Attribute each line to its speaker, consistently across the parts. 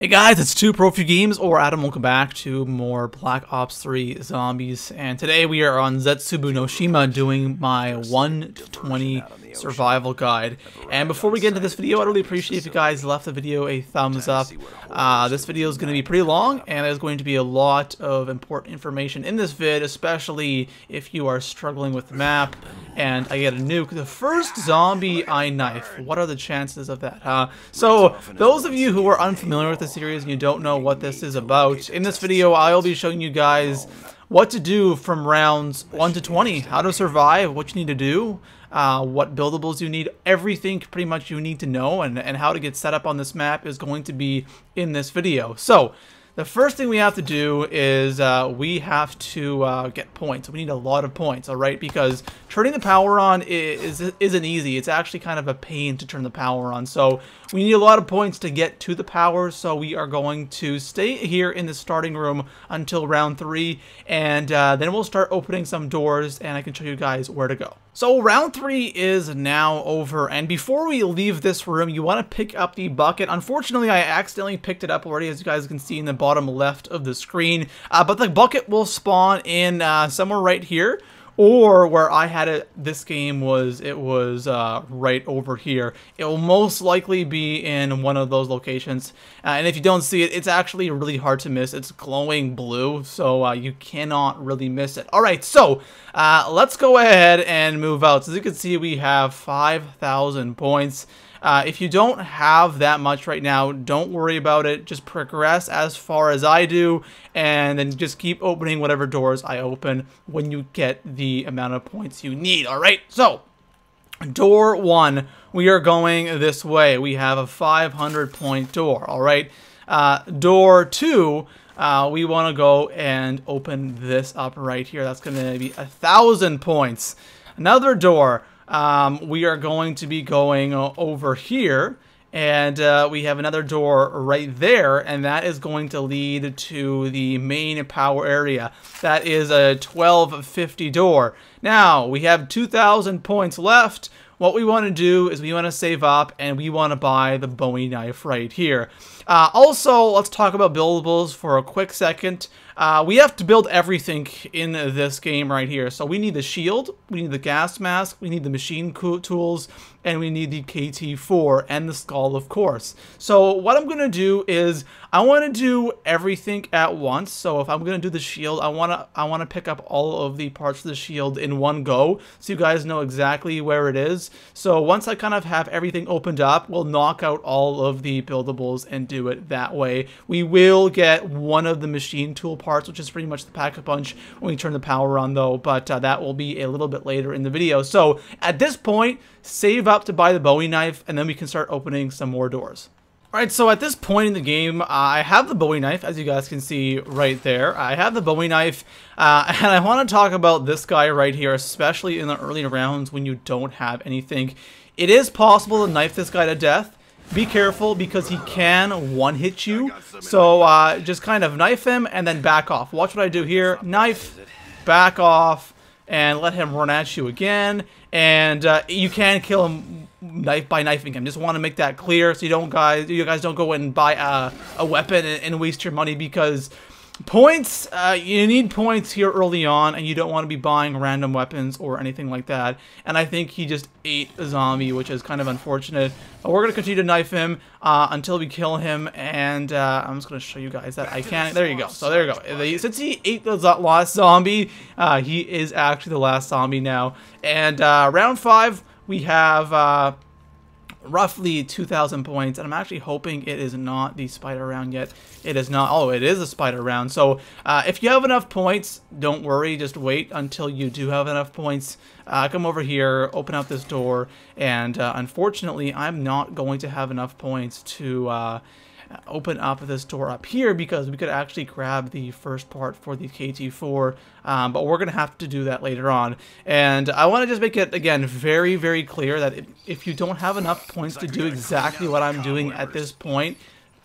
Speaker 1: Hey guys, it's ToProForuGames, or Adam. Welcome back to more Black Ops 3 Zombies, and today we are on Zetsubo no Shima doing my 1 to 20 survival guide. And before we get into this video, I'd really appreciate if you guys left the video a thumbs up. This video is going to be pretty long, and there's going to be a lot of important information in this vid, especially if you are struggling with the map and I get a nuke. The first zombie I knife, what are the chances of that, huh? So, those of you who are unfamiliar with the series and you don't know what this is about, in this video I'll be showing you guys what to do from rounds 1 to 20, how to survive, what you need to do, what buildables you need, everything pretty much you need to know, and how to get set up on this map is going to be in this video. So, the first thing we have to do is we have to get points. We need a lot of points, alright? Because turning the power on isn't easy. It's actually kind of a pain to turn the power on. So we need a lot of points to get to the power. So we are going to stay here in the starting room until round 3. And then we'll start opening some doors and I can show you guys where to go. So round 3 is now over, and before we leave this room, you want to pick up the bucket. Unfortunately, I accidentally picked it up already, as you guys can see in the bottom left of the screen, but the bucket will spawn in somewhere right here, or where I had it this game was right over here. It will most likely be in one of those locations, and if you don't see it, it's actually really hard to miss. It's glowing blue, so you cannot really miss it. Alright, so let's go ahead and move out. So as you can see, we have 5,000 points. If you don't have that much right now, don't worry about it. Just progress as far as I do, and then just keep opening whatever doors I open when you get the amount of points you need. Alright, so door 1, we are going this way. We have a 500 point door. Alright, door 2, we want to go and open this up right here. That's going to be 1,000 points. Another door. We are going to be going over here, and we have another door right there, and that is going to lead to the main power area. That is a 1250 door. Now, we have 2,000 points left. What we want to do is we want to save up, and we want to buy the Bowie knife right here. Also, let's talk about buildables for a quick second. We have to build everything in this game right here. So we need the shield, we need the gas mask, we need the machine tools, and we need the KT4 and the skull, of course. So what I'm going to do is I want to do everything at once. So if I'm going to do the shield, I want to pick up all of the parts of the shield in one go, so you guys know exactly where it is. So once I kind of have everything opened up, we'll knock out all of the buildables and do it that way. We will get one of the machine tool parts, which is pretty much the pack-a-punch when we turn the power on, though, but that will be a little bit later in the video. So at this point, save up to buy the Bowie knife, and then we can start opening some more doors. Alright, so at this point in the game, I have the Bowie knife, as you guys can see right there. I have the Bowie knife, and I want to talk about this guy right here, especially in the early rounds when you don't have anything. It is possible to knife this guy to death. Be careful, because he can one-hit you, so just kind of knife him and then back off. Watch what I do here. Knife, back off, and let him run at you again. And you can kill him by knifing him. Just want to make that clear, so you guys don't go and buy a weapon and waste your money, because points, you need points here early on, and you don't want to be buying random weapons or anything like that. And I think he just ate a zombie, which is kind of unfortunate. But we're going to continue to knife him until we kill him, and I'm just going to show you guys that I can. There you go. So there you go. Since he ate the last zombie, he is actually the last zombie now. And round 5, we have roughly 2,000 points, and I'm actually hoping it is not the spider round yet. It is not. Oh, it is a spider round. So if you have enough points, don't worry, just wait until you do have enough points. Come over here, open up this door, and unfortunately I'm not going to have enough points to open up this door up here, because we could actually grab the first part for the KT4, but we're gonna have to do that later on. And I want to just make it again very, very clear that if you don't have enough points to do exactly what I'm doing at this point,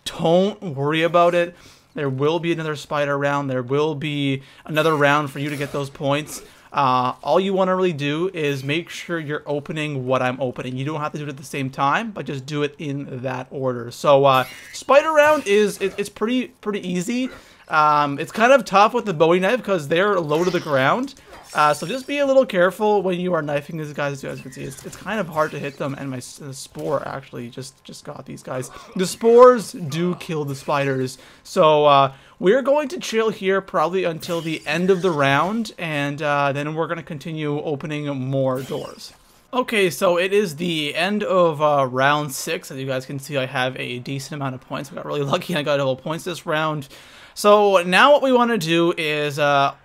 Speaker 1: don't worry about it. There will be another spider round. There will be another round for you to get those points. All you want to really do is make sure you're opening what I'm opening. You don't have to do it at the same time, but just do it in that order. So spider round it's pretty easy. It's kind of tough with the Bowie knife because they're low to the ground. So just be a little careful when you are knifing these guys. As you guys can see, it's kind of hard to hit them, and the spore actually just got these guys. The spores do kill the spiders. So we're going to chill here probably until the end of the round, and then we're going to continue opening more doors. Okay, so it is the end of round 6. As you guys can see, I have a decent amount of points. I got really lucky and I got double points this round. So now what we want to do is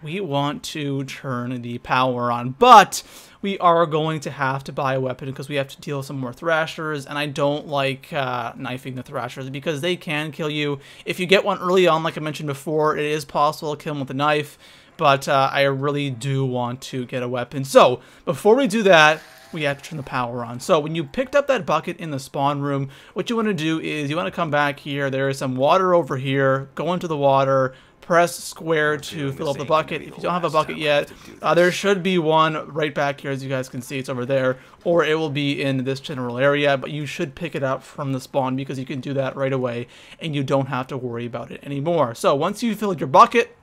Speaker 1: we want to turn the power on, but we are going to have to buy a weapon because we have to deal with some more thrashers, and I don't like knifing the thrashers because they can kill you. If you get one early on, like I mentioned before, it is possible to kill them with a knife, but I really do want to get a weapon. So before we do that, we have to turn the power on. So when you picked up that bucket in the spawn room, what you want to do is you want to come back here. There is some water over here. Go into the water. Press square to fill up the bucket. If you don't have a bucket yet, there should be one right back here. As you guys can see, it's over there, or it will be in this general area, but you should pick it up from the spawn because you can do that right away and you don't have to worry about it anymore. So once you fill your bucket,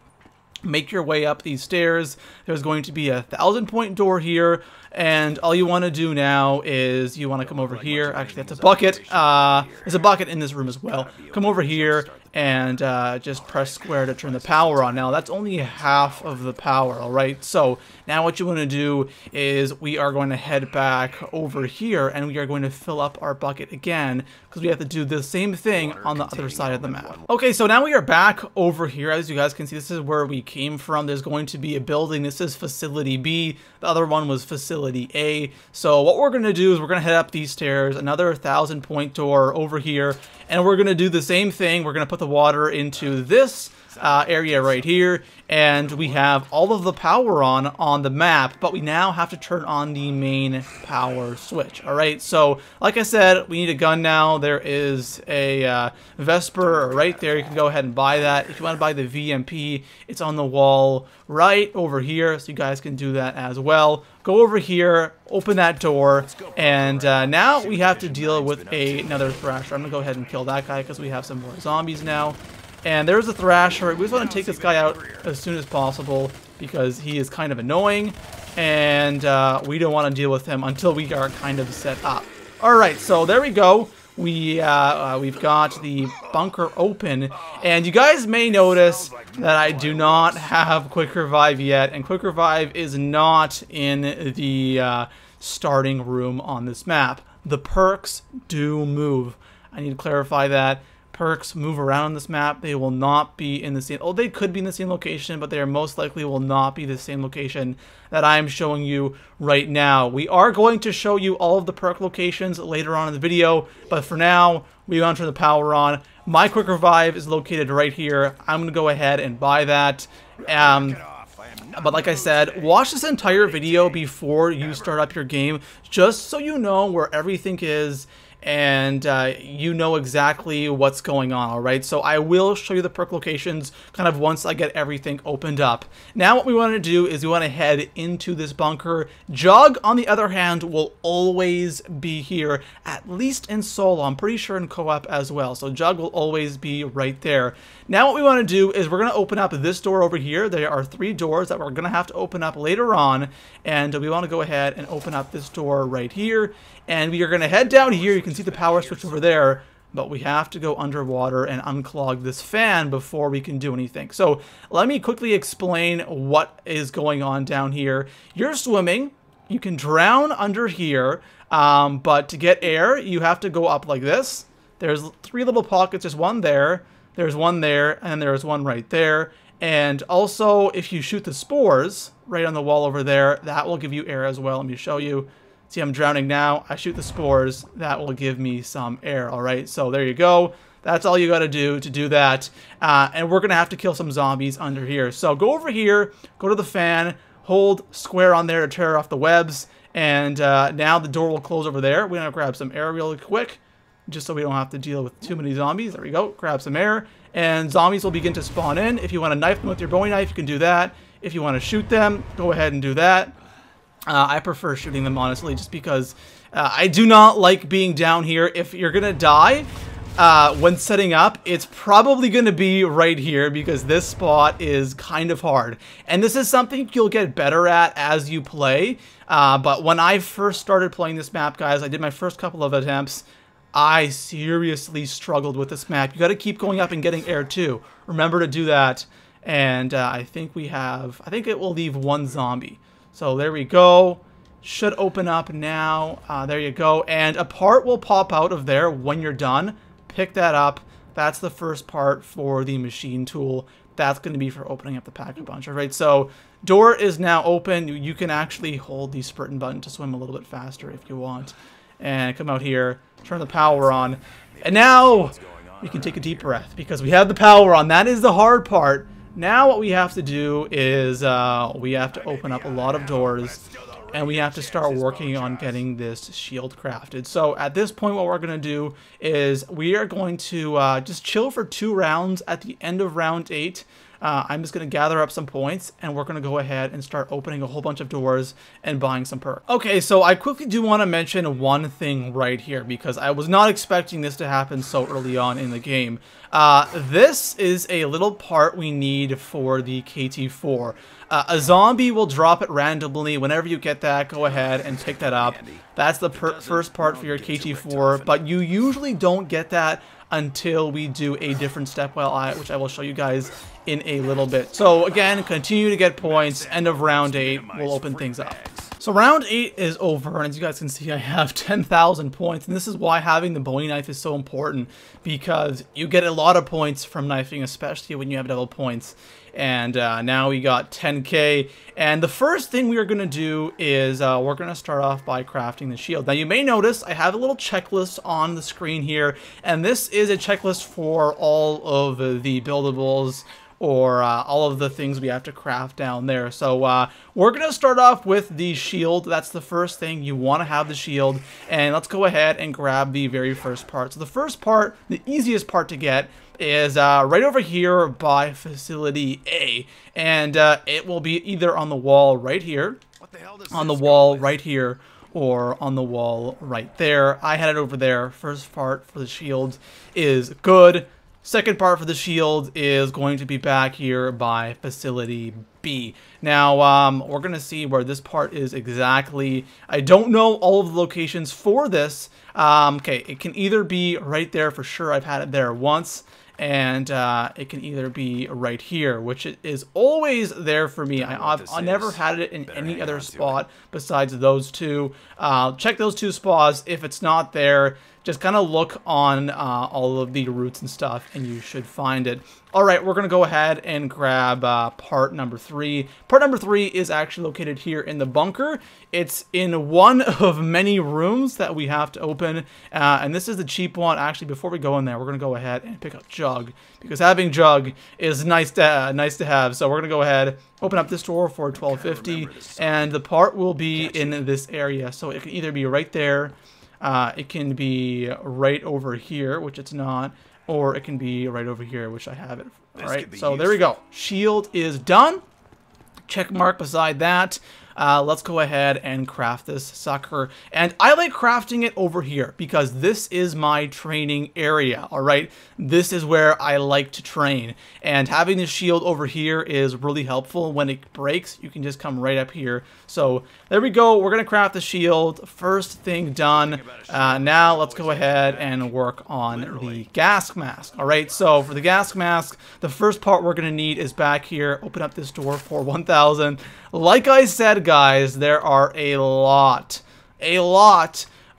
Speaker 1: make your way up these stairs. There's going to be a 1,000-point door here, and all you want to do now is you want to come over here. Actually, that's a bucket. There's a bucket in this room as well. Come over here and just press square to turn the power on. Now, that's only half of the power, all right? So now what you want to do is we are going to head back over here, and we are going to fill up our bucket again because we have to do the same thing on the other side of the map. Okay, so now we are back over here. As you guys can see, this is where we came from. There's going to be a building. This is Facility B. The other one was Facility A. So what we're going to do is we're going to head up these stairs, another 1,000-point door over here, and we're going to do the same thing. We're going to put the water into this area right here, and we have all of the power on the map, but we now have to turn on the main power switch. All right, so like I said, we need a gun now. There is a Vesper right there. You can go ahead and buy that. If you want to buy the VMP, it's on the wall right over here, so you guys can do that as well. Go over here, open that door, and now we have to deal with another Thrasher. I'm gonna go ahead and kill that guy because we have some more zombies now. And there's a Thrasher. We just want to take this guy out as soon as possible because he is kind of annoying, and we don't want to deal with him until we are kind of set up. All right, so there we go. We've got the bunker open, and you guys may notice that I do not have Quick Revive yet, and Quick Revive is not in the starting room on this map. The perks do move. I need to clarify that. Perks move around on this map. They will not be in the same... Oh, they could be in the same location, but they are most likely will not be the same location that I am showing you right now. We are going to show you all of the perk locations later on in the video, but for now, we want to turn the power on. My Quick Revive is located right here. I'm going to go ahead and buy that. But like I said, watch this entire video before you start up your game, just so you know where everything is, and you know exactly what's going on, alright? So I will show you the perk locations kind of once I get everything opened up. Now what we want to do is we want to head into this bunker. Jug, on the other hand, will always be here, at least in solo. I'm pretty sure in co-op as well. So Jug will always be right there. Now what we want to do is we're going to open up this door over here. There are 3 doors that we're going to have to open up later on, and we want to go ahead and open up this door right here. And we are going to head down here. You can see the power switch over there, but we have to go underwater and unclog this fan before we can do anything. So let me quickly explain what is going on down here. You're swimming. You can drown under here, but to get air, you have to go up like this. There's 3 little pockets. There's one there. There's one there, and there's one right there. And also, if you shoot the spores right on the wall over there, that will give you air as well. Let me show you. See, I'm drowning now. I shoot the spores. That will give me some air, all right? So there you go. That's all you got to do that. And we're going to have to kill some zombies under here. So go over here, go to the fan, hold square on there to tear off the webs, and now the door will close over there. We're going to grab some air real quick, just so we don't have to deal with too many zombies. There we go. Grab some air, and zombies will begin to spawn in. If you want to knife them with your Bowie knife, you can do that. If you want to shoot them, go ahead and do that. I prefer shooting them, honestly, just because I do not like being down here. If you're gonna die when setting up, it's probably gonna be right here, because this spot is kind of hard. And this is something you'll get better at as you play. But when I first started playing this map, guys, I did my first couple of attempts. I seriously struggled with this map. You got to keep going up and getting air too. Remember to do that. And I think it will leave one zombie. So there we go. Should open up now. There you go. And a part will pop out of there when you're done. Pick that up. That's the first part for the machine tool. That's going to be for opening up the pack-a-punch. All right, so door is now open. You can actually hold the sprint button to swim a little bit faster if you want. And come out here, turn the power on. And now we can take a deep breath because we have the power on. That is the hard part. Now what we have to do is we have to open up a lot of doors, and we have to start working on getting this shield crafted. So at this point, what we're going to do is we are going to just chill for 2 rounds. At the end of round 8, I'm just going to gather up some points, and we're going to go ahead and start opening a whole bunch of doors and buying some perks. Okay, so I quickly do want to mention one thing right here, because I was not expecting this to happen so early on in the game. This is a little part we need for the KT4. A zombie will drop it randomly. Whenever you get that, go ahead and pick that up. That's the first part for your KT4, but you usually don't get that until we do a different step, which I will show you guys in a little bit. So again, continue to get points. End of round 8, we'll open things up. So round 8 is over, and as you guys can see, I have 10,000 points, and this is why having the Bowie knife is so important, because you get a lot of points from knifing, especially when you have double points. And now we got 10k, and the first thing we are going to do is we're going to start off by crafting the shield. Now you may notice I have a little checklist on the screen here, and this is a checklist for all of the buildables, or all of the things we have to craft down there. So we're going to start off with the shield. That's the first thing. You want to have the shield. And let's go ahead and grab the very first part. So the first part, the easiest part to get, is right over here by Facility A. And it will be either on the wall right here, on the wall right here, or on the wall right there. I had it over there. First part for the shield is good. Second part for the shield is going to be back here by Facility B. Now, we're going to see where this part is exactly. I don't know all of the locations for this. Okay, it can either be right there for sure. I've had it there once. And it can either be right here, which is always there for me. I never had it in any other spot besides those two. Check those two spots. If it's not there, just kind of look on all of the routes and stuff, and you should find it. All right, we're going to go ahead and grab part number 3. Part number 3 is actually located here in the bunker. It's in one of many rooms that we have to open, and this is the cheap one. Actually, before we go in there, we're going to go ahead and pick up Jug, because having Jug is nice to have. So we're going to go ahead, open up this door for $12.50, and the part will be in this area. So it can either be right there, it can be right over here, which it's not, or it can be right over here, which I have it. All right, so there we go. Shield is done. Check mark beside that. Let's go ahead and craft this sucker. And I like crafting it over here because this is my training area, all right? This is where I like to train. And having the shield over here is really helpful. When it breaks, you can just come right up here. So there we go. We're going to craft the shield. First thing done. Now let's go ahead and work on the gas mask, all right? So for the gas mask, the first part we're going to need is back here. Open up this door for 1,000. Like I said, guys, there are a lot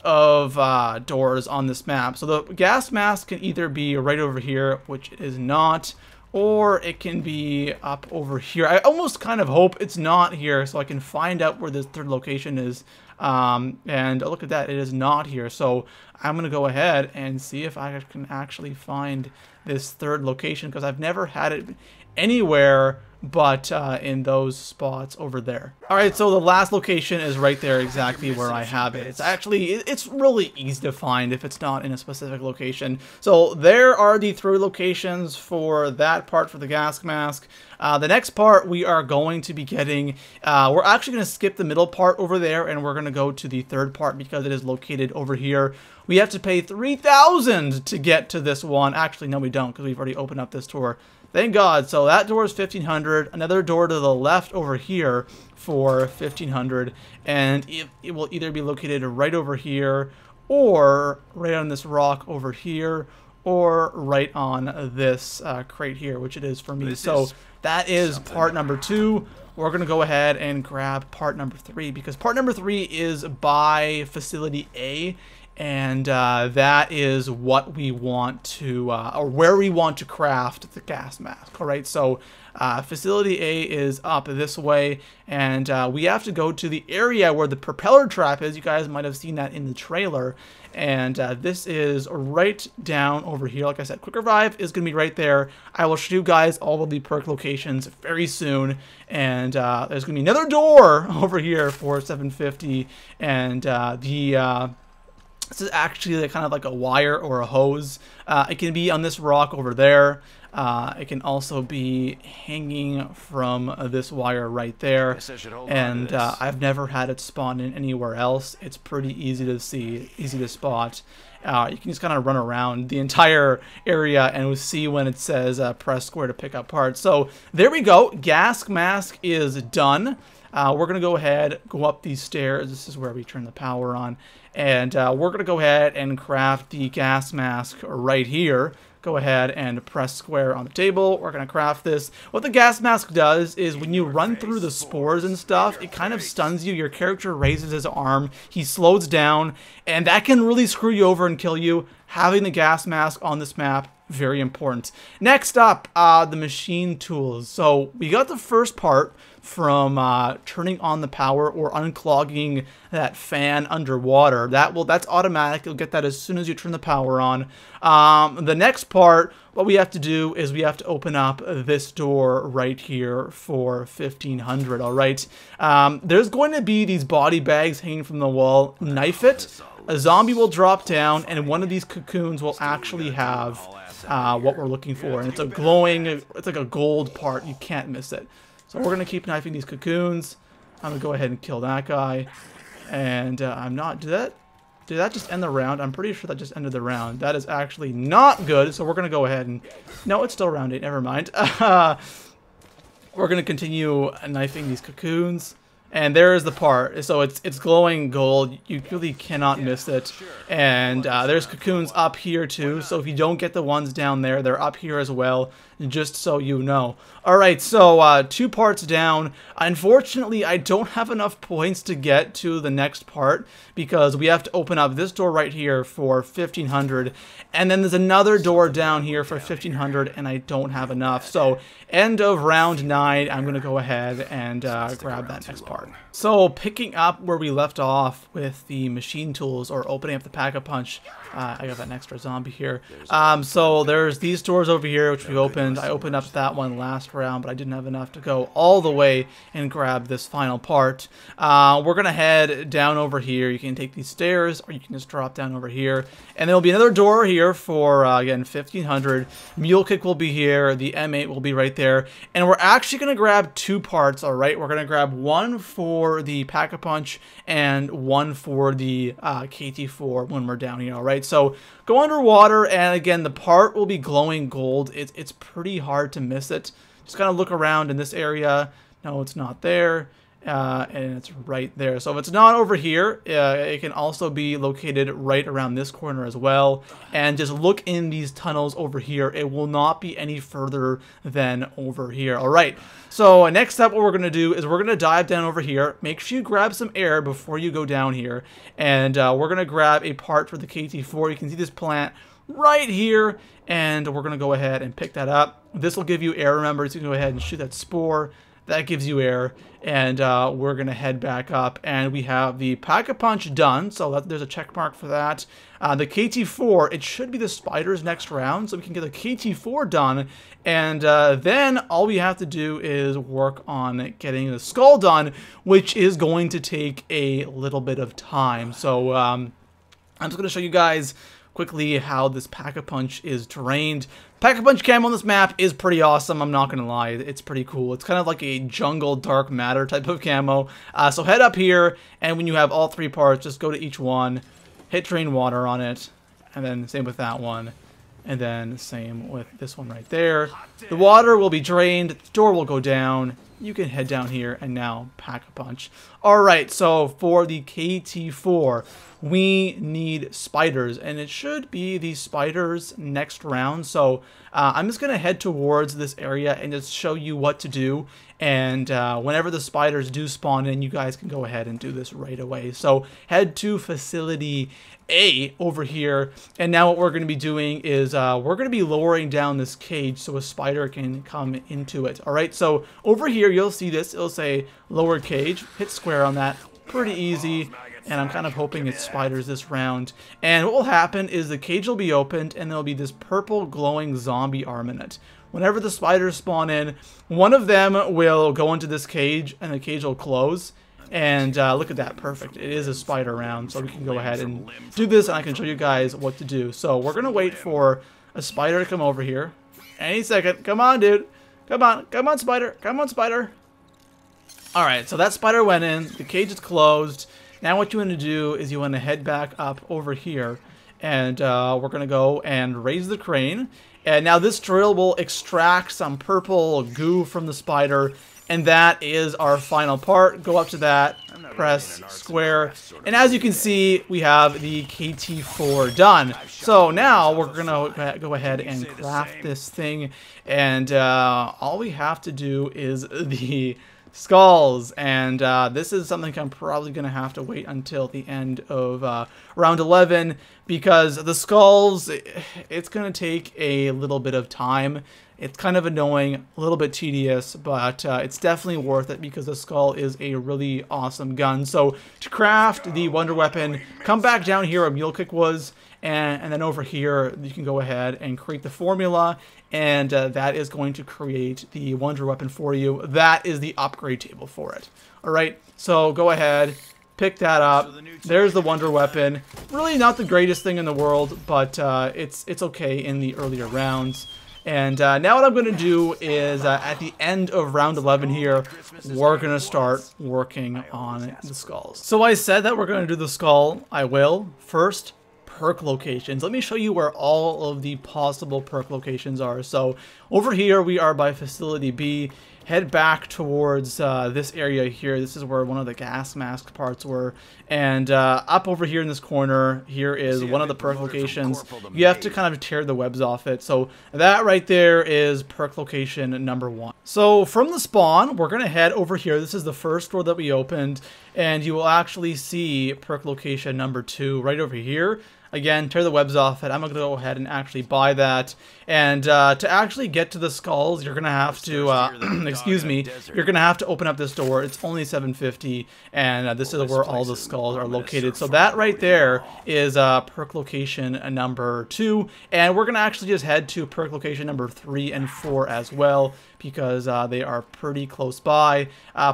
Speaker 1: of doors on this map. So the gas mask can either be right over here, which it is not, or it can be up over here. I almost kind of hope it's not here so I can find out where this third location is. And look at that, it is not here. So I'm going to go ahead and see if I can actually find this third location, because I've never had it anywhere but in those spots over there. Alright, so the last location is right there, exactly where I have it. It's really easy to find if it's not in a specific location. So there are the 3 locations for that part for the gas mask. The next part we are going to be getting, we're actually going to skip the middle part over there, and we're going to go to the third part because it is located over here. We have to pay 3,000 to get to this one. Actually, no, we don't, because we've already opened up this door. Thank God. So that door is 1,500. Another door to the left over here for 1,500, and it will either be located right over here, or right on this rock over here, or right on this crate here, which it is for me. So that is part number 2. We're going to go ahead and grab part number 3, because part number 3 is by Facility A, and that is what we want to, or where we want to craft the gas mask. All right, so Facility A is up this way, and we have to go to the area where the propeller trap is. You guys might have seen that in the trailer, and this is right down over here. Like I said, Quick Revive is going to be right there. I will show you guys all of the perk locations very soon, and there's going to be another door over here for 750, and this is actually kind of like a wire or a hose. It can be on this rock over there. It can also be hanging from this wire right there. And I've never had it spawn in anywhere else. It's pretty easy to see, easy to spot. You can just kind of run around the entire area and we'll see when it says press square to pick up parts. So there we go. Gas mask is done. We're going to go ahead, go up these stairs. This is where we turn the power on. And we're going to go ahead and craft the gas mask right here. Go ahead and press square on the table. We're going to craft this. What the gas mask does is when you run through the spores and stuff, it kind of stuns you. Your character raises his arm. He slows down. And that can really screw you over and kill you. Having the gas mask on this map, very important. Next up, the machine tools. So we got the first part from turning on the power or unclogging that fan underwater. That's automatic. You'll get that as soon as you turn the power on. The next part, what we have to do is we have to open up this door right here for 1,500. All right. There's going to be these body bags hanging from the wall. Knife it. A zombie will drop down, and one of these cocoons will actually have what we're looking for. And it's a glowing, it's like a gold part. You can't miss it. So we're going to keep knifing these cocoons. I'm going to go ahead and kill that guy. And I'm not... Did that just end the round? I'm pretty sure that just ended the round. That is actually not good. So we're going to go ahead and... No, it's still round 8. Never mind. We're going to continue knifing these cocoons. And there is the part. So it's glowing gold. You really cannot miss it. And there's cocoons up here too. So if you don't get the ones down there, they're up here as well. Just so you know. Alright, so 2 parts down. Unfortunately, I don't have enough points to get to the next part because we have to open up this door right here for 1,500. And then there's another door down here for 1,500 and I don't have enough. So end of round 9, I'm going to go ahead and grab that next part. So picking up where we left off with the machine tools or opening up the pack-a-punch. I got that extra zombie here. So there's these doors over here which we opened. I opened up that one last round, but I didn't have enough to go all the way and grab this final part. We're going to head down over here. You can take these stairs or you can just drop down over here. And there'll be another door here for, again, 1,500. Mule Kick will be here. The M8 will be right there. And we're actually going to grab 2 parts, all right? We're going to grab one for the Pack-a-Punch and one for the KT4 when we're down here, all right? So go underwater, and again, the part will be glowing gold. It's pretty hard to miss it. Just kind of look around in this area. No, it's not there. And it's right there. So if it's not over here, it can also be located right around this corner as well. And just look in these tunnels over here. It will not be any further than over here. All right. So next up, what we're going to do is we're going to dive down over here. Make sure you grab some air before you go down here. And we're going to grab a part for the KT4. You can see this plant right here. And we're going to go ahead and pick that up. This will give you air, remember, so you can go ahead and shoot that spore. That gives you air. And we're going to head back up. And we have the Pack-a-Punch done. So there's a check mark for that. The KT4, it should be the spiders next round. So we can get the KT4 done. And then all we have to do is work on getting the skull done, which is going to take a little bit of time. So I'm just going to show you guys quickly how this Pack-a-Punch is drained. Pack-a-Punch camo on this map is pretty awesome, I'm not gonna lie. It's pretty cool. It's kind of like a jungle dark matter type of camo. So head up here, and when you have all 3 parts, just go to each one, hit drain water on it, and then same with that one, and then same with this one right there. The water will be drained, the door will go down, you can head down here, and now Pack-a-Punch. Alright, so for the KT4, we need spiders, and it should be the spiders next round. So I'm just going to head towards this area and just show you what to do. And whenever the spiders do spawn in, you guys can go ahead and do this right away. So head to Facility A over here. And now what we're going to be doing is we're going to be lowering down this cage so a spider can come into it. All right, so over here, you'll see this. It'll say lower cage. Hit square on that. Pretty easy. And I'm kind of hoping it's spiders this round. And what will happen is the cage will be opened and there'll be this purple glowing zombie arm in it. Whenever the spiders spawn in, one of them will go into this cage and the cage will close. And look at that, perfect. It is a spider round, so we can go ahead and do this and I can show you guys what to do. So we're going to wait for a spider to come over here. Any second. Come on, dude. Come on, spider. Come on, spider. Alright, so that spider went in. The cage is closed. Now what you want to do is you want to head back up over here, and we're going to go and raise the crane. And now this drill will extract some purple goo from the spider, and that is our final part. Go up to that, press square, and as you can see, we have the KT4 done. So now we're going to go ahead and craft this thing, and all we have to do is the skulls, and this is something I'm probably going to have to wait until the end of round 11, because the skulls, it's going to take a little bit of time. It's kind of annoying, a little bit tedious, but it's definitely worth it because the skull is a really awesome gun. So to craft the wonder weapon, come back down here where Mule Kick was, and then over here you can go ahead and create the formula, and that is going to create the wonder weapon for you. That is the upgrade table for it. Alright, so go ahead, pick that up. There's the wonder weapon. Really not the greatest thing in the world, but it's okay in the earlier rounds. And now what I'm going to do is, at the end of round 11 here, we're going to start working on the skulls. So I said that we're going to do the skull. I will. First, perk locations. Let me show you where all of the possible perk locations are. So over here we are by Facility B. Head back towards this area here. This is where one of the gas mask parts were. And up over here in this corner, here is one of the perk locations. You have to kind of tear the webs off it. So that right there is perk location number 1. So from the spawn, we're going to head over here. This is the first door that we opened. And you will actually see perk location number 2 right over here. Again, tear the webs off it. I'm going to go ahead and actually buy that. And to actually get to the skulls, you're going to have to, excuse me, you're going to have to open up this door. It's only 750, and this is where all the skulls are located. So that right there is perk location number 2. And we're going to actually just head to perk location number 3 and 4 as well, because they are pretty close by.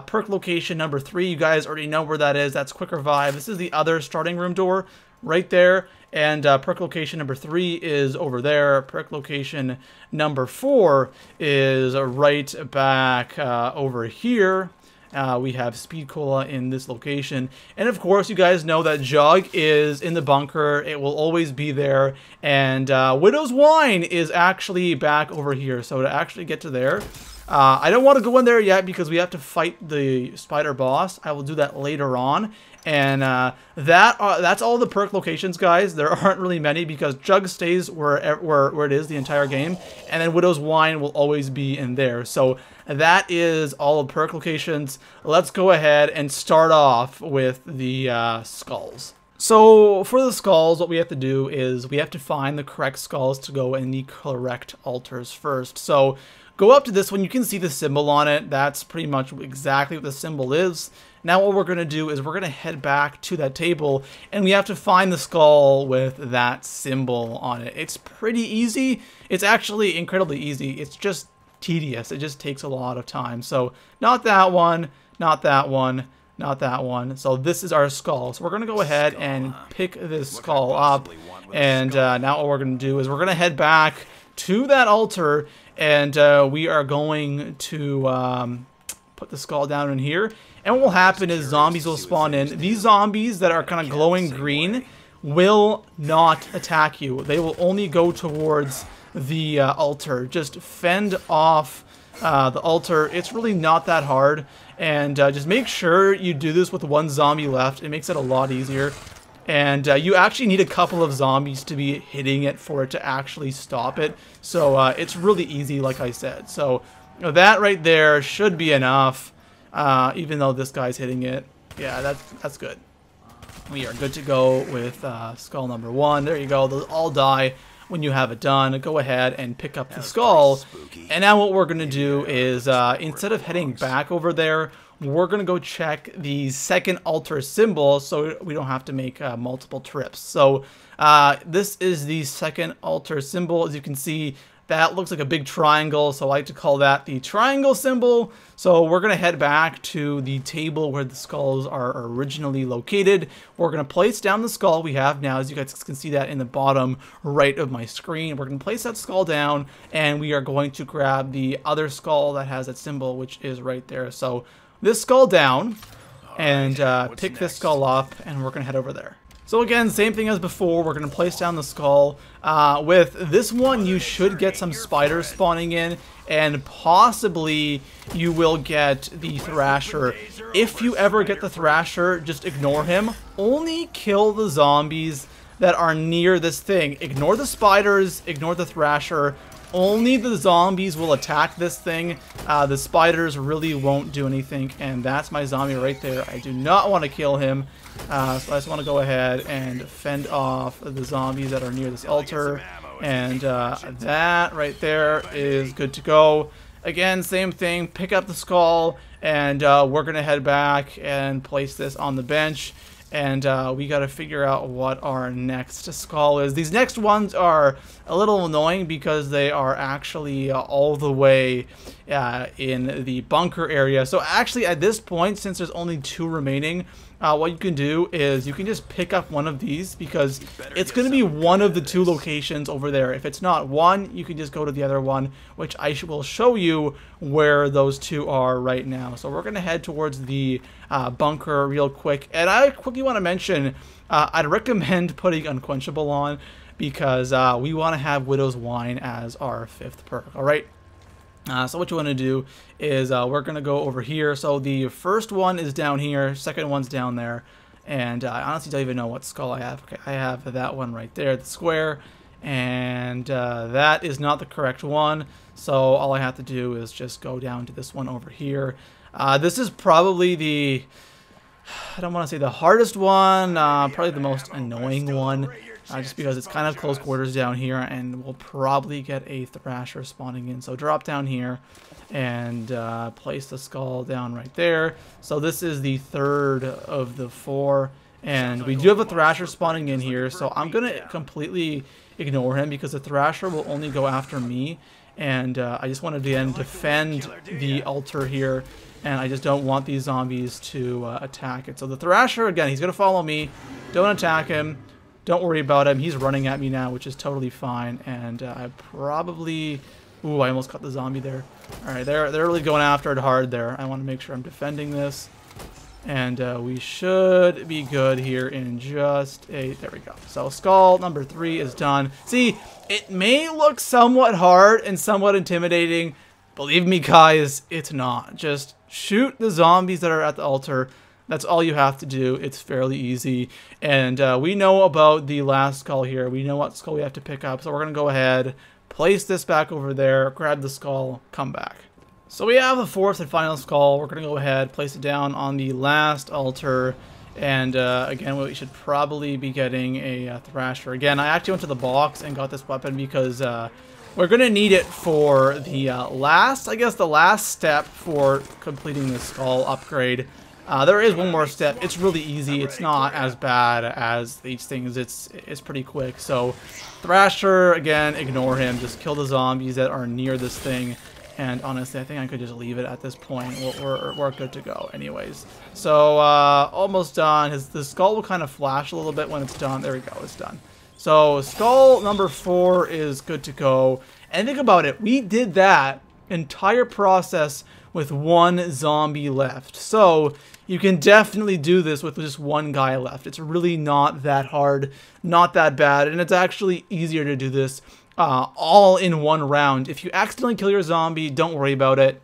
Speaker 1: Perk location number 3, you guys already know where that is. That's Quick Revive. This is the other starting room door right there. And perk location number 3 is over there. Perk location number 4 is right back over here. We have Speed Cola in this location. And of course, you guys know that Jug is in the bunker. It will always be there. And Widow's Wine is actually back over here. So to actually get to there, I don't want to go in there yet because we have to fight the spider boss. I will do that later on. And that's all the perk locations, guys. There aren't really many because Jug stays where it is the entire game, and then Widow's Wine will always be in there. So that is all the perk locations. Let's go ahead and start off with the skulls. So for the skulls, what we have to do is we have to find the correct skulls to go in the correct altars first. So go up to this one, you can see the symbol on it. That's pretty much exactly what the symbol is. Now what we're going to do is we're going to head back to that table and we have to find the skull with that symbol on it. It's pretty easy. It's actually incredibly easy. It's just tedious. It just takes a lot of time. So not that one, not that one, not that one. So this is our skull. So we're going to go ahead and pick this skull up. And now what we're going to do is we're going to head back to that altar. And we are going to put the skull down in here. And what will happen is zombies will spawn in. These zombies that are kind of glowing green will not attack you. They will only go towards the altar. Just fend off the altar. It's really not that hard. And just make sure you do this with one zombie left. It makes it a lot easier. And you actually need a couple of zombies to be hitting it for it to actually stop it. So it's really easy, like I said. So that right there should be enough. Even though this guy's hitting it. Yeah, that's good. We are good to go with skull number 1. There you go. They'll all die when you have it done. Go ahead and pick up the skull. And now what we're going to do is instead of heading back over there, we're going to go check the second altar symbol so we don't have to make multiple trips. So this is the second altar symbol. As you can see, that looks like a big triangle, so I like to call that the triangle symbol. So we're going to head back to the table where the skulls are originally located. We're going to place down the skull we have now. As you guys can see that in the bottom right of my screen. We're going to place that skull down, and we are going to grab the other skull that has that symbol, which is right there. So this skull down, and pick this skull up, and we're going to head over there. So again, same thing as before, we're going to place down the skull. With this one, you should get some spiders spawning in, and possibly you will get the Thrasher. If you ever get the Thrasher, just ignore him. Only kill the zombies that are near this thing. Ignore the spiders, ignore the Thrasher. Only the zombies will attack this thing. The spiders really won't do anything, and that's my zombie right there. I do not want to kill him. So I just want to go ahead and fend off the zombies that are near this altar. And that right there is good to go. Again, same thing. Pick up the skull, and we're going to head back and place this on the bench. And we got to figure out what our next skull is. These next ones are a little annoying because they are actually all the way in the bunker area. So actually at this point, since there's only 2 remaining, what you can do is you can just pick up one of these because it's going to be one of the 2 locations over there. If it's not one, you can just go to the other one, which I will show you where those 2 are right now. So we're going to head towards the bunker real quick. And I quickly want to mention, I'd recommend putting Unquenchable on because we want to have Widow's Wine as our 5th perk. All right. So what you want to do is we're going to go over here. So the first one is down here. Second one's down there. And I honestly don't even know what skull I have. Okay, I have that one right there, the square. And that is not the correct one. So all I have to do is just go down to this one over here. This is probably the, I don't want to say the hardest one, probably the most annoying one. Just because it's kind of close quarters down here, and we'll probably get a Thrasher spawning in. So drop down here and place the skull down right there. So this is the 3rd of the 4, and we do have a Thrasher spawning in here. So I'm going to completely ignore him because the Thrasher will only go after me. And I just want to again defend the altar here, and I just don't want these zombies to attack it. So the Thrasher, again, he's going to follow me. Don't attack him. Don't worry about him. He's running at me now, which is totally fine. And I probably... Ooh, I almost caught the zombie there. Alright, they're really going after it hard there. I want to make sure I'm defending this. And we should be good here in just a... There we go. So skull number 3 is done. See, it may look somewhat hard and somewhat intimidating. Believe me, guys, it's not. Just shoot the zombies that are at the altar. That's all you have to do. It's fairly easy. And we know about the last skull here. We know what skull we have to pick up. So we're going to go ahead, place this back over there, grab the skull, come back. So we have the 4th and final skull. We're going to go ahead, place it down on the last altar. And again, we should probably be getting a Thrasher. Again, I actually went to the box and got this weapon because we're going to need it for the the last step for completing the skull upgrade. There is one more step. It's really easy. It's not as bad as these things. It's pretty quick. So Thrasher, again, ignore him. Just kill the zombies that are near this thing. And honestly, I think I could just leave it at this point. We're good to go anyways. So almost done. The skull will kind of flash a little bit when it's done. There we go. It's done. So skull number 4 is good to go. And think about it. We did that entire process with one zombie left. So you can definitely do this with just one guy left. It's really not that hard, not that bad, and it's actually easier to do this all in one round. If you accidentally kill your zombie, don't worry about it.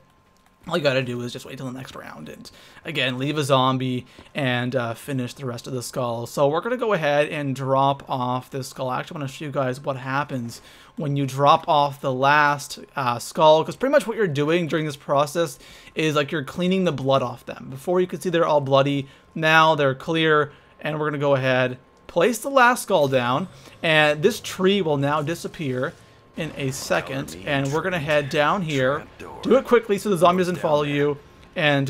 Speaker 1: All you gotta do is just wait till the next round and, again, leave a zombie and finish the rest of the skull. So we're gonna go ahead and drop off this skull. I actually want to show you guys what happens when you drop off the last skull, because pretty much what you're doing during this process is like you're cleaning the blood off them. Before you could see they're all bloody, now they're clear, and we're gonna go ahead, place the last skull down, and this tree will now disappear in a second, and we're gonna head down here, do it quickly so the zombie doesn't follow you, and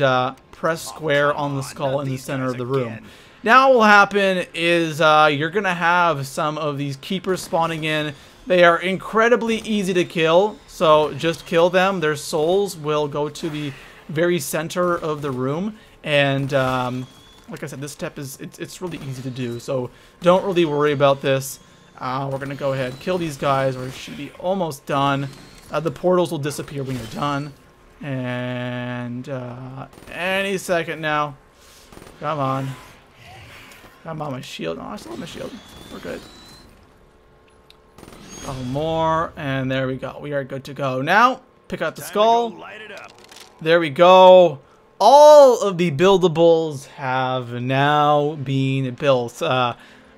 Speaker 1: press square on the skull in the center of the room. Now what will happen is you're gonna have some of these keepers spawning in. They are incredibly easy to kill, so just kill them. Their souls will go to the very center of the room, and like I said, this step it's really easy to do, so don't really worry about this. We're gonna go ahead, kill these guys. We should be almost done. The portals will disappear when you're done, and any second now. Come on, my shield. No, I still have my shield. We're good. A couple more, and there we go. We are good to go. Now, pick up the skull. There we go. All of the buildables have now been built.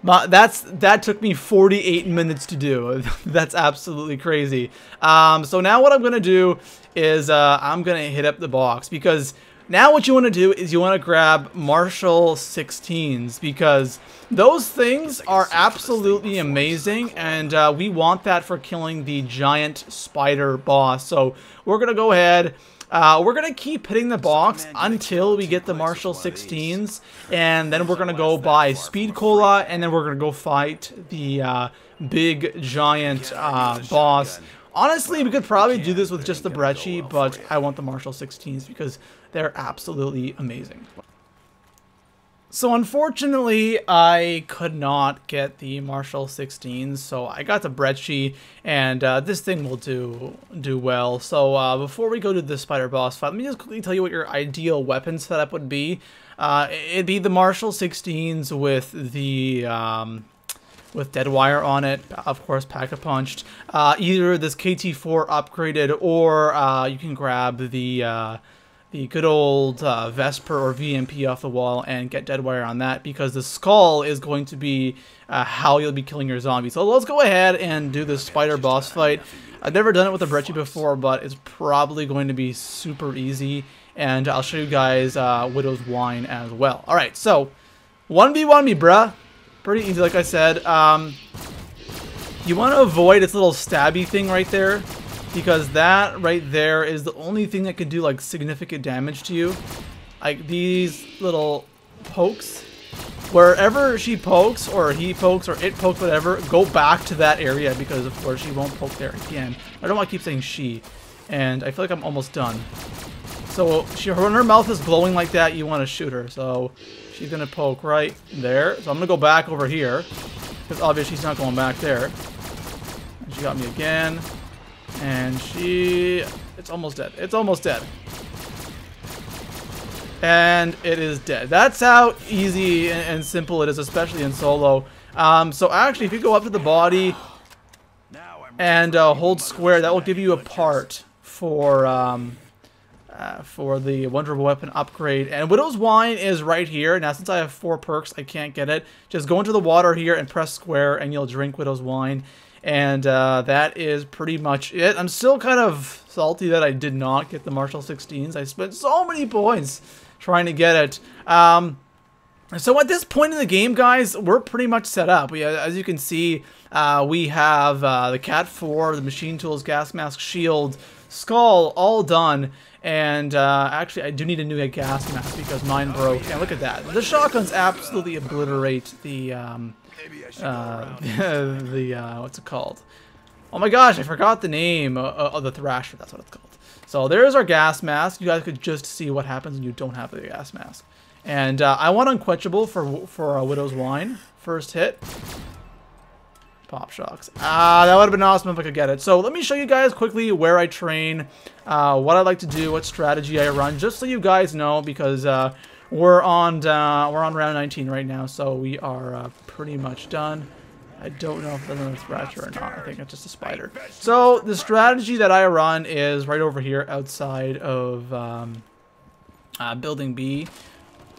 Speaker 1: That took me 48 minutes to do. That's absolutely crazy. So now what I'm gonna do is I'm gonna hit up the box, because now what you want to do is you want to grab Marshall 16s, because those things are absolutely amazing, and we want that for killing the giant spider boss. So we're gonna go ahead. We're going to keep hitting the box until we get the Marshall 16s, and then we're going to go buy Speed Cola, and then we're going to go fight the big giant boss. Honestly, we could probably do this with just the Brecci, but I want the Marshall 16s because they're absolutely amazing. So unfortunately, I could not get the Marshall 16s, so I got the Brecci, and this thing will do well. So before we go to the spider boss fight, let me just quickly tell you what your ideal weapon setup would be. It'd be the Marshall 16s with the with dead wire on it, of course, pack-a-punched. Either this KT4 upgraded, or you can grab the good old Vesper or VMP off the wall and get dead wire on that, because the skull is going to be how you'll be killing your zombies. So let's go ahead and do this spider boss fight. I've never done it with the Brecci before, but it's probably going to be super easy, and I'll show you guys Widow's Wine as well. Alright, so 1v1 me, bruh. Pretty easy, like I said. You want to avoid its little stabby thing right there, because that right there is the only thing that could do like significant damage to you. Like these little pokes, wherever she pokes or he pokes or it pokes, whatever, go back to that area, because of course she won't poke there again. I don't want to keep saying she, and I feel like I'm almost done. So when her mouth is glowing like that, you want to shoot her. So she's gonna poke right there. So I'm gonna go back over here, because obviously she's not going back there. And she got me again. And it's almost dead. It's almost dead. And it is dead. That's how easy and simple it is, especially in solo. So actually, if you go up to the body and hold square, that will give you a part for the Wonderful Weapon upgrade. And Widow's Wine is right here. Now, since I have 4 perks, I can't get it. Just go into the water here and press square, and you'll drink Widow's Wine. And that is pretty much it. I'm still kind of salty that I did not get the Marshall 16s. I spent so many points trying to get it. So at this point in the game, guys, we're pretty much set up. As you can see, we have the Cat 4, the machine tools, gas mask, shield, skull, all done. And actually, I do need a new gas mask because mine broke. And look at that. The shotguns absolutely obliterate the, what's it called? Oh my gosh, I forgot the name of the Thrasher. That's what it's called. So there's our gas mask. You guys could just see what happens when you don't have the gas mask. And I want Unquenchable for Widow's Wine. First hit. Pop shocks. That would have been awesome if I could get it. So let me show you guys quickly where I train, what I like to do, what strategy I run, just so you guys know, because we're on round 19 right now, so we are pretty much done. I don't know if there's another Thrasher or not. I think it's just a spider. So the strategy that I run is right over here outside of building B.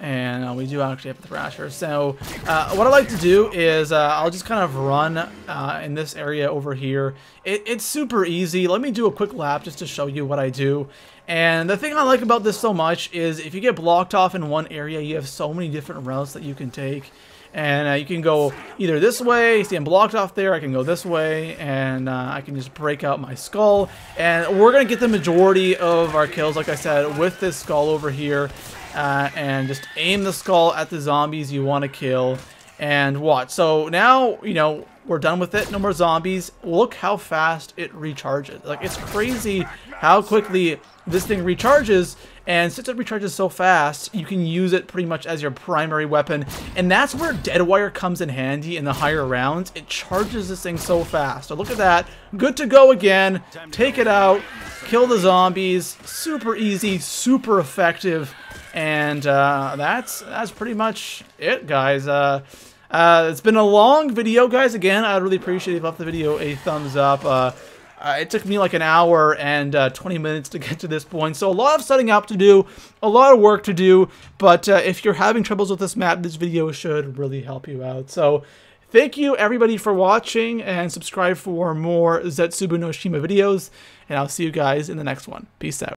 Speaker 1: And we do actually have a Thrasher. So what I like to do is I'll just kind of run in this area over here. It's super easy. Let me do a quick lap just to show you what I do. And the thing I like about this so much is if you get blocked off in one area, you have so many different routes that you can take. And you can go either this way, see I'm blocked off there, I can go this way, and I can just break out my skull. And we're going to get the majority of our kills, like I said, with this skull over here. And just aim the skull at the zombies you want to kill. And watch. So now, you know, we're done with it. No more zombies. Look how fast it recharges. Like, it's crazy how quickly this thing recharges. And since it recharges so fast, you can use it pretty much as your primary weapon. And that's where Deadwire comes in handy in the higher rounds. It charges this thing so fast. So look at that. Good to go again. Take it out. Kill the zombies. Super easy. Super effective. And that's pretty much it, guys. It's been a long video, guys. Again, I'd really appreciate if you left the video a thumbs up. It took me like an hour and 20 minutes to get to this point, so a lot of setting up to do, a lot of work to do, but if you're having troubles with this map, this video should really help you out. So thank you everybody for watching, and subscribe for more Zetsubo no Shima videos, and I'll see you guys in the next one. Peace out.